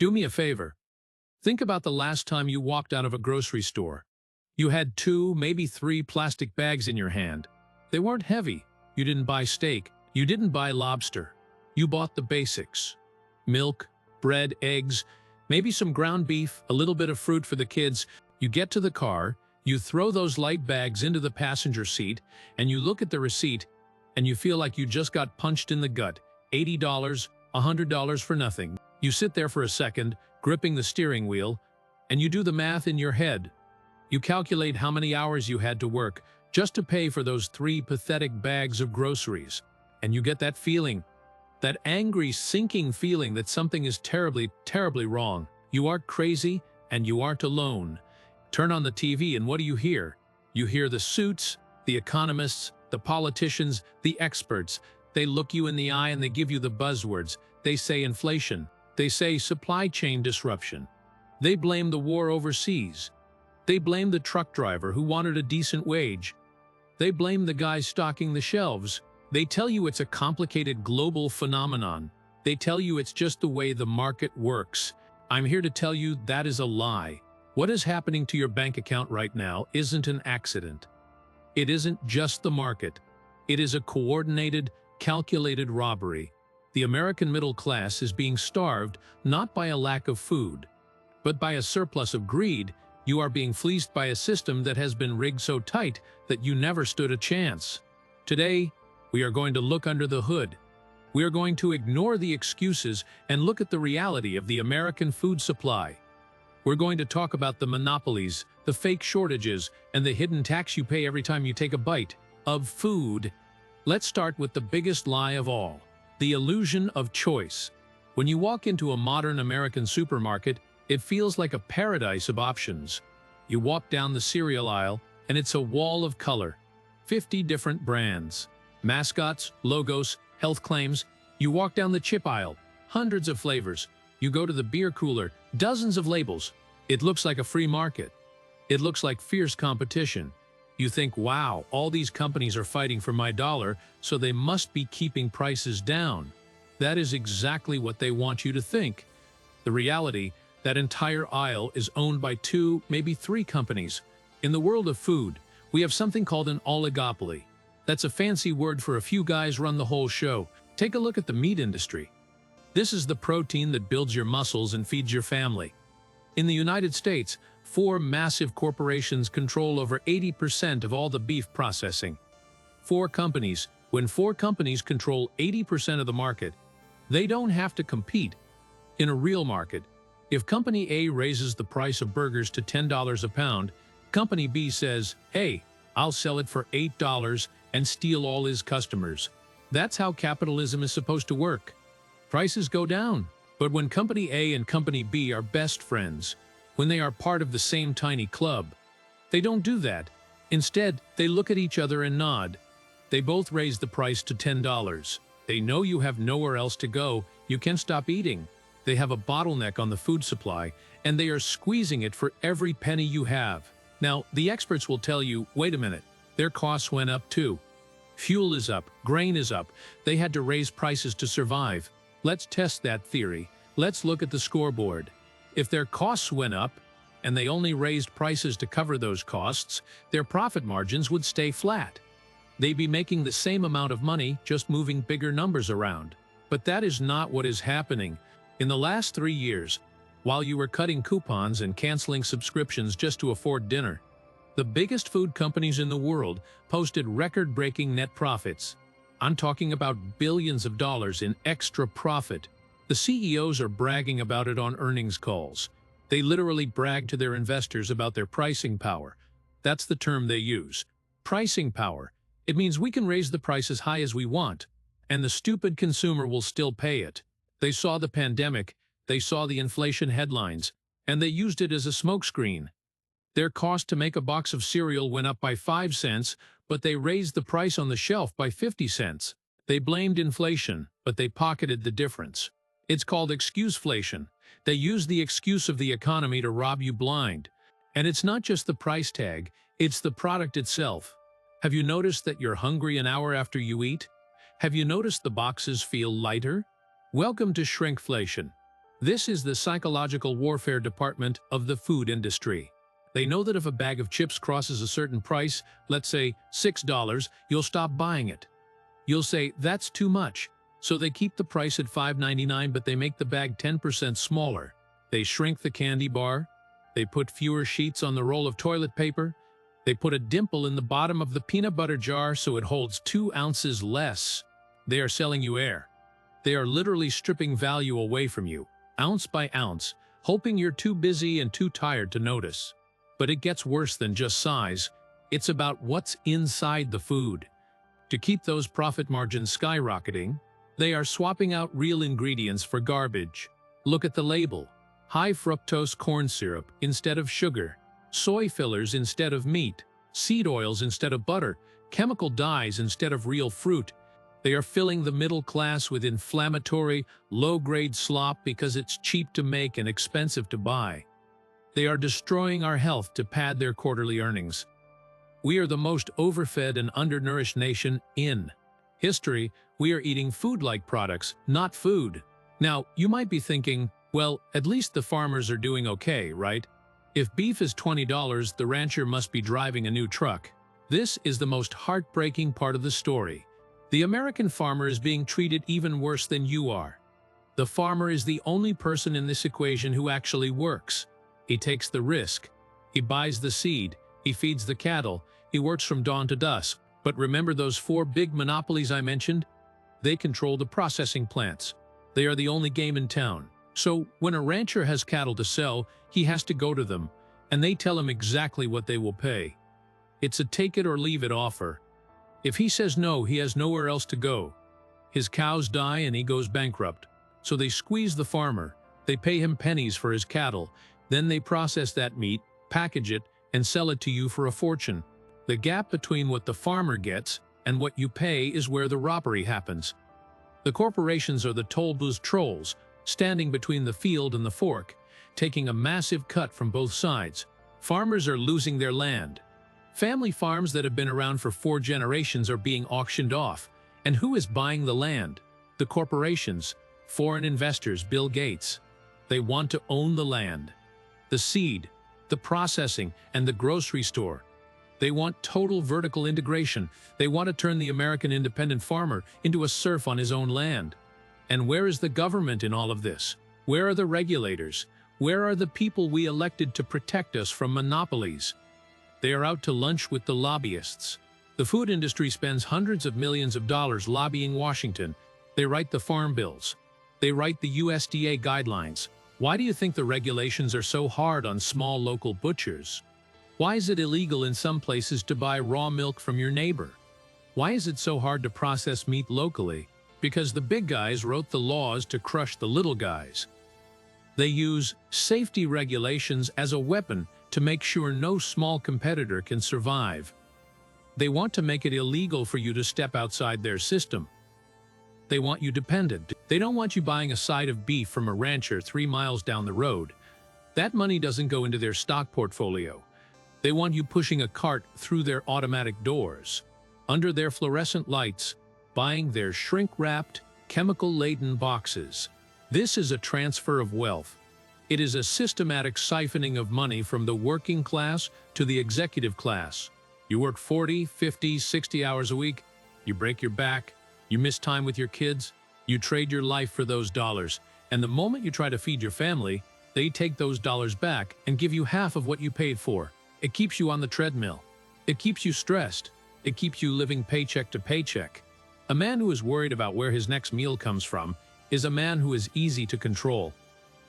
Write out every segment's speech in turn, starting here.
Do me a favor. Think about the last time you walked out of a grocery store. You had 2, maybe 3 plastic bags in your hand. They weren't heavy. You didn't buy steak. You didn't buy lobster. You bought the basics. Milk, bread, eggs, maybe some ground beef, a little bit of fruit for the kids. You get to the car, you throw those light bags into the passenger seat, and you look at the receipt, and you feel like you just got punched in the gut. $80, $100 for nothing. You sit there for a second, gripping the steering wheel, and you do the math in your head. You calculate how many hours you had to work just to pay for those 3 pathetic bags of groceries. And you get that feeling, that angry, sinking feeling that something is terribly, terribly wrong. You aren't crazy, and you aren't alone. Turn on the TV, and what do you hear? You hear the suits, the economists, the politicians, the experts. They look you in the eye and they give you the buzzwords. They say inflation. They say supply chain disruption. They blame the war overseas. They blame the truck driver who wanted a decent wage. They blame the guy stocking the shelves. They tell you it's a complicated global phenomenon. They tell you it's just the way the market works. I'm here to tell you that is a lie. What is happening to your bank account right now isn't an accident. It isn't just the market. It is a coordinated, calculated robbery. The American middle class is being starved not by a lack of food, but by a surplus of greed. You are being fleeced by a system that has been rigged so tight that you never stood a chance. Today, we are going to look under the hood. We are going to ignore the excuses and look at the reality of the American food supply. We're going to talk about the monopolies, the fake shortages, and the hidden tax you pay every time you take a bite of food. Let's start with the biggest lie of all, the illusion of choice. When you walk into a modern American supermarket, it feels like a paradise of options. You walk down the cereal aisle, and it's a wall of color. 50 different brands. Mascots, logos, health claims. You walk down the chip aisle, hundreds of flavors. You go to the beer cooler, dozens of labels. It looks like a free market. It looks like fierce competition. You think, wow, all these companies are fighting for my dollar, so they must be keeping prices down. That is exactly what they want you to think. The reality, that entire aisle is owned by 2, maybe 3 companies. In the world of food, we have something called an oligopoly. That's a fancy word for a few guys run the whole show. Take a look at the meat industry. This is the protein that builds your muscles and feeds your family. In the United States, 4 massive corporations control over 80% of all the beef processing. 4 companies. When 4 companies control 80% of the market, they don't have to compete. In a real market, if Company A raises the price of burgers to $10 a pound, Company B says, hey, I'll sell it for $8 and steal all his customers. That's how capitalism is supposed to work. Prices go down. But when Company A and Company B are best friends, when they are part of the same tiny club, they don't do that. Instead, they look at each other and nod. They both raise the price to $10. They know you have nowhere else to go. You can't stop eating. They have a bottleneck on the food supply, and they are squeezing it for every penny you have. Now, the experts will tell you, wait a minute, their costs went up too. Fuel is up, grain is up. They had to raise prices to survive. Let's test that theory. Let's look at the scoreboard. If their costs went up, and they only raised prices to cover those costs, their profit margins would stay flat. They'd be making the same amount of money, just moving bigger numbers around. But that is not what is happening. In the last 3 years, while you were cutting coupons and canceling subscriptions just to afford dinner, the biggest food companies in the world posted record-breaking net profits. I'm talking about billions of dollars in extra profit. The CEOs are bragging about it on earnings calls. They literally brag to their investors about their pricing power. That's the term they use. Pricing power. It means we can raise the price as high as we want, and the stupid consumer will still pay it. They saw the pandemic, they saw the inflation headlines, and they used it as a smokescreen. Their cost to make a box of cereal went up by 5 cents, but they raised the price on the shelf by 50 cents. They blamed inflation, but they pocketed the difference. It's called excuseflation. They use the excuse of the economy to rob you blind. And it's not just the price tag, it's the product itself. Have you noticed that you're hungry an hour after you eat? Have you noticed the boxes feel lighter? Welcome to shrinkflation. This is the psychological warfare department of the food industry. They know that if a bag of chips crosses a certain price, let's say $6, you'll stop buying it. You'll say, that's too much. So they keep the price at $5.99, but they make the bag 10% smaller. They shrink the candy bar. They put fewer sheets on the roll of toilet paper. They put a dimple in the bottom of the peanut butter jar so it holds 2 ounces less. They are selling you air. They are literally stripping value away from you, ounce by ounce, hoping you're too busy and too tired to notice. But it gets worse than just size. It's about what's inside the food. To keep those profit margins skyrocketing, they are swapping out real ingredients for garbage. Look at the label. High fructose corn syrup instead of sugar, soy fillers instead of meat, seed oils instead of butter, chemical dyes instead of real fruit. They are filling the middle class with inflammatory, low-grade slop because it's cheap to make and expensive to buy. They are destroying our health to pad their quarterly earnings. We are the most overfed and undernourished nation in history. We are eating food-like products, not food. Now, you might be thinking, well, at least the farmers are doing okay, right? If beef is $20, the rancher must be driving a new truck. This is the most heartbreaking part of the story. The American farmer is being treated even worse than you are. The farmer is the only person in this equation who actually works. He takes the risk. He buys the seed. He feeds the cattle. He works from dawn to dusk. But remember those 4 big monopolies I mentioned? They control the processing plants. They are the only game in town. So when a rancher has cattle to sell, he has to go to them, and they tell him exactly what they will pay. It's a take-it-or-leave-it offer. If he says no, he has nowhere else to go. His cows die and he goes bankrupt. So they squeeze the farmer. They pay him pennies for his cattle. Then they process that meat, package it, and sell it to you for a fortune. The gap between what the farmer gets and what you pay is where the robbery happens. The corporations are the toll booth trolls, standing between the field and the fork, taking a massive cut from both sides. Farmers are losing their land. Family farms that have been around for 4 generations are being auctioned off. And who is buying the land? The corporations, foreign investors, Bill Gates. They want to own the land, the seed, the processing, and the grocery store. They want total vertical integration. They want to turn the American independent farmer into a serf on his own land. And where is the government in all of this? Where are the regulators? Where are the people we elected to protect us from monopolies? They are out to lunch with the lobbyists. The food industry spends hundreds of millions of dollars lobbying Washington. They write the farm bills. They write the USDA guidelines. Why do you think the regulations are so hard on small local butchers? Why is it illegal in some places to buy raw milk from your neighbor? Why is it so hard to process meat locally? Because the big guys wrote the laws to crush the little guys. They use safety regulations as a weapon to make sure no small competitor can survive. They want to make it illegal for you to step outside their system. They want you dependent. They don't want you buying a side of beef from a rancher 3 miles down the road. That money doesn't go into their stock portfolio. They want you pushing a cart through their automatic doors, under their fluorescent lights, buying their shrink-wrapped, chemical-laden boxes. This is a transfer of wealth. It is a systematic siphoning of money from the working class to the executive class. You work 40, 50, 60 hours a week, you break your back, you miss time with your kids, you trade your life for those dollars, and the moment you try to feed your family, they take those dollars back and give you half of what you paid for. It keeps you on the treadmill. It keeps you stressed. It keeps you living paycheck to paycheck. A man who is worried about where his next meal comes from is a man who is easy to control.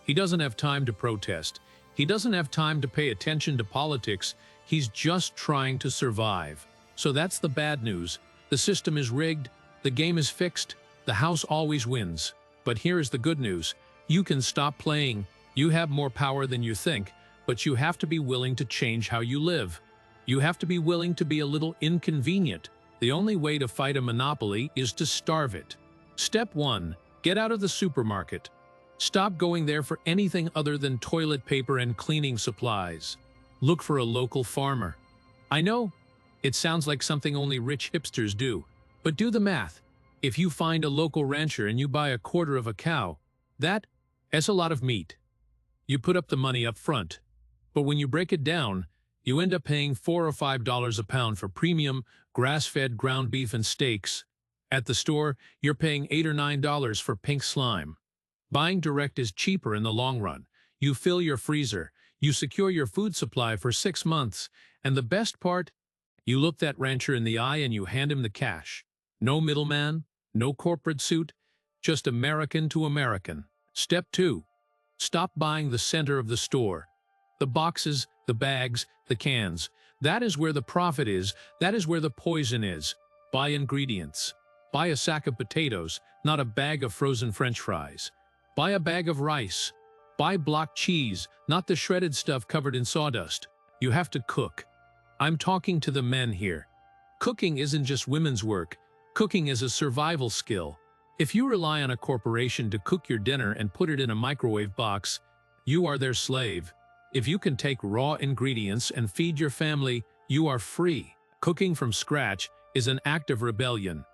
He doesn't have time to protest. He doesn't have time to pay attention to politics. He's just trying to survive. So that's the bad news. The system is rigged. The game is fixed. The house always wins. But here is the good news. You can stop playing. You have more power than you think, but you have to be willing to change how you live. You have to be willing to be a little inconvenient. The only way to fight a monopoly is to starve it. Step 1. Get out of the supermarket. Stop going there for anything other than toilet paper and cleaning supplies. Look for a local farmer. I know, it sounds like something only rich hipsters do, but do the math. If you find a local rancher and you buy a quarter of a cow, that It's a lot of meat. You put up the money up front, but when you break it down, you end up paying $4 or $5 a pound for premium, grass-fed ground beef and steaks. At the store, you're paying $8 or $9 for pink slime. Buying direct is cheaper in the long run. You fill your freezer, you secure your food supply for 6 months, and the best part? You look that rancher in the eye and you hand him the cash. No middleman, no corporate suit, just American to American. Step 2. Stop buying the center of the store. The boxes, the bags, the cans. That is where the profit is. That is where the poison is. Buy ingredients. Buy a sack of potatoes, not a bag of frozen French fries. Buy a bag of rice. Buy block cheese, not the shredded stuff covered in sawdust. You have to cook. I'm talking to the men here. Cooking isn't just women's work. Cooking is a survival skill. If you rely on a corporation to cook your dinner and put it in a microwave box, you are their slave. If you can take raw ingredients and feed your family, you are free. Cooking from scratch is an act of rebellion.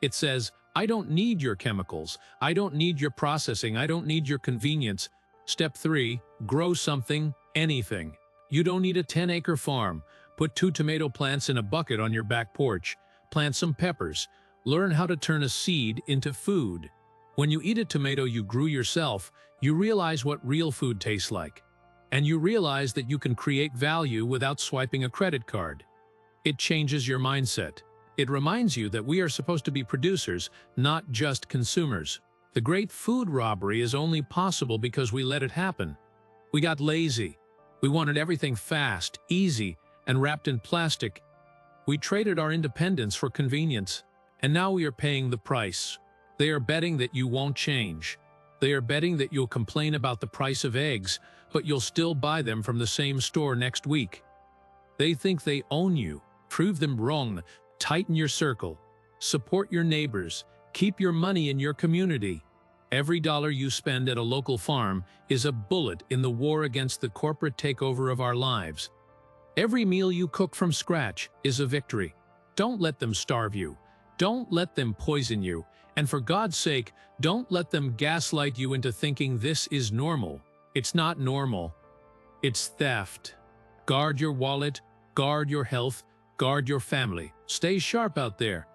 It says, I don't need your chemicals. I don't need your processing. I don't need your convenience. Step 3, grow something, anything. You don't need a 10-acre farm. Put 2 tomato plants in a bucket on your back porch. Plant some peppers. Learn how to turn a seed into food. When you eat a tomato you grew yourself, you realize what real food tastes like. And you realize that you can create value without swiping a credit card. It changes your mindset. It reminds you that we are supposed to be producers, not just consumers. The great food robbery is only possible because we let it happen. We got lazy. We wanted everything fast, easy, and wrapped in plastic. We traded our independence for convenience, and now we are paying the price. They are betting that you won't change. They are betting that you'll complain about the price of eggs, but you'll still buy them from the same store next week. They think they own you. Prove them wrong. Tighten your circle. Support your neighbors. Keep your money in your community. Every dollar you spend at a local farm is a bullet in the war against the corporate takeover of our lives. Every meal you cook from scratch is a victory. Don't let them starve you. Don't let them poison you. And for God's sake, don't let them gaslight you into thinking this is normal. It's not normal. It's theft. Guard your wallet, guard your health, guard your family. Stay sharp out there.